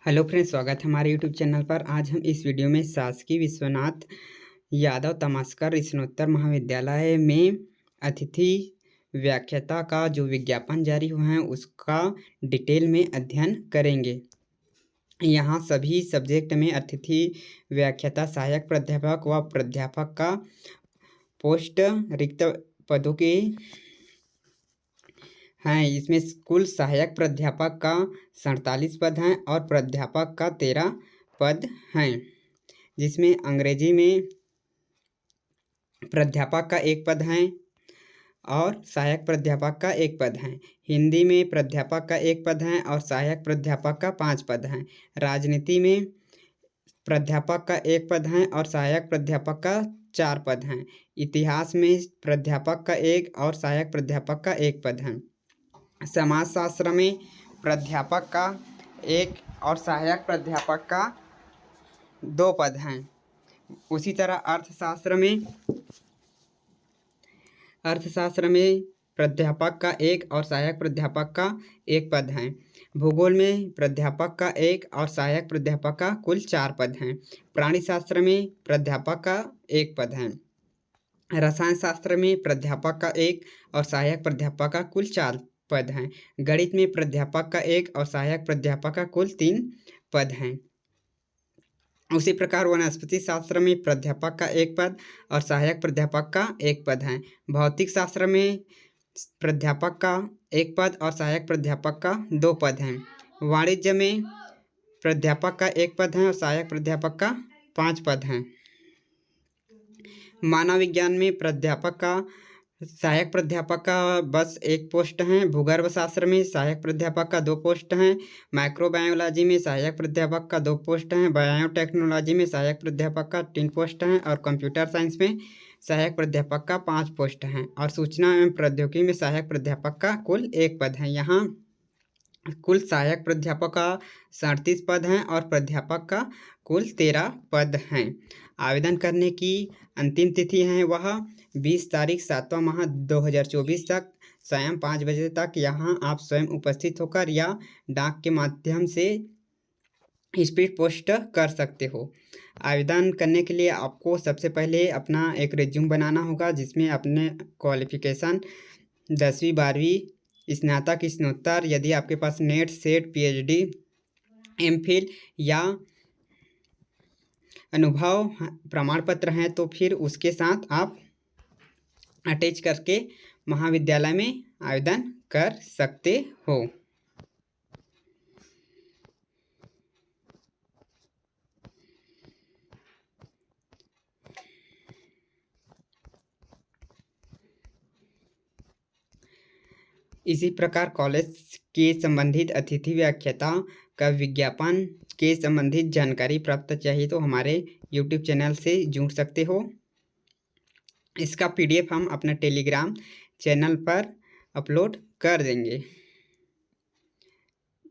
Hello friends, स्वागत है हमारे यूट्यूब चैनल पर। आज हम इस वीडियो में शासकीय विश्वनाथ यादव तमस्कर स्नातकोत्तर महाविद्यालय में अतिथि व्याख्याता का जो विज्ञापन जारी हुआ है उसका डिटेल में अध्ययन करेंगे। यहाँ सभी सब्जेक्ट में अतिथि व्याख्याता, सहायक प्राध्यापक व प्राध्यापक का पोस्ट रिक्त पदों के हैं। इसमें कुल सहायक प्राध्यापक का 47 पद हैं और प्राध्यापक का 13 पद हैं, जिसमें अंग्रेजी में प्राध्यापक का 1 पद है और सहायक प्राध्यापक का 1 पद है। हिंदी में प्राध्यापक का 1 पद है और सहायक प्राध्यापक का 5 पद हैं। राजनीति में प्राध्यापक का 1 पद है और सहायक प्राध्यापक का 4 पद हैं। इतिहास में प्राध्यापक का 1 और सहायक प्राध्यापक का 1 पद है। समाजशास्त्र में प्राध्यापक का 1 और सहायक प्राध्यापक का 2 पद हैं। उसी तरह अर्थशास्त्र में प्राध्यापक का 1 और सहायक प्राध्यापक का 1 पद है। भूगोल में प्राध्यापक का 1 और सहायक प्राध्यापक का कुल 4 पद हैं। प्राणीशास्त्र में प्राध्यापक का 1 पद है। रसायन शास्त्र में प्राध्यापक का 1 और सहायक प्राध्यापक का कुल 4 पद हैं। गणित में प्राध्यापक का 1 और सहायक प्राध्यापक का कुल 3 पद हैं। उसी प्रकार वनस्पति शास्त्र में प्राध्यापक का 1 पद और सहायक प्राध्यापक का 1 पद है। भौतिक शास्त्र में प्राध्यापक का 1 पद और सहायक प्राध्यापक का 2 पद हैं। वाणिज्य में प्राध्यापक का 1 पद है और सहायक प्राध्यापक का 5 पद हैं। मानव विज्ञान में प्राध्यापक का सहायक प्राध्यापक का बस 1 पोस्ट हैं। भूगर्भ शास्त्र में सहायक प्राध्यापक का 2 पोस्ट हैं। माइक्रोबायोलॉजी में सहायक प्राध्यापक का 2 पोस्ट हैं। बायोटेक्नोलॉजी में सहायक प्राध्यापक का 3 पोस्ट हैं और कंप्यूटर साइंस में सहायक प्राध्यापक का 5 पोस्ट हैं और सूचना एवं प्रौद्योगिकी में सहायक प्राध्यापक का कुल 1 पद है। यहाँ कुल सहायक प्राध्यापक का 37 पद हैं और प्राध्यापक का कुल 13 पद हैं। आवेदन करने की अंतिम तिथि है वह 20 तारीख 7वां माह 2024 तक स्वयं 5 बजे तक यहाँ आप स्वयं उपस्थित होकर या डाक के माध्यम से स्पीड पोस्ट कर सकते हो। आवेदन करने के लिए आपको सबसे पहले अपना एक रिज्यूम बनाना होगा, जिसमें अपने क्वालिफिकेशन 10वीं 12वीं स्नातक स्नातकोत्तर, यदि आपके पास नेट सेट पीएचडी एमफिल या अनुभव प्रमाण पत्र हैं तो फिर उसके साथ आप अटैच करके महाविद्यालय में आवेदन कर सकते हो। इसी प्रकार कॉलेज के संबंधित अतिथि व्याख्याता का विज्ञापन के संबंधित जानकारी प्राप्त चाहिए तो हमारे YouTube चैनल से जुड़ सकते हो। इसका PDF हम अपने टेलीग्राम चैनल पर अपलोड कर देंगे।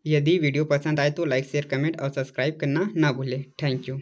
यदि वीडियो पसंद आए तो लाइक, शेयर, कमेंट और सब्सक्राइब करना ना भूलें। Thank you.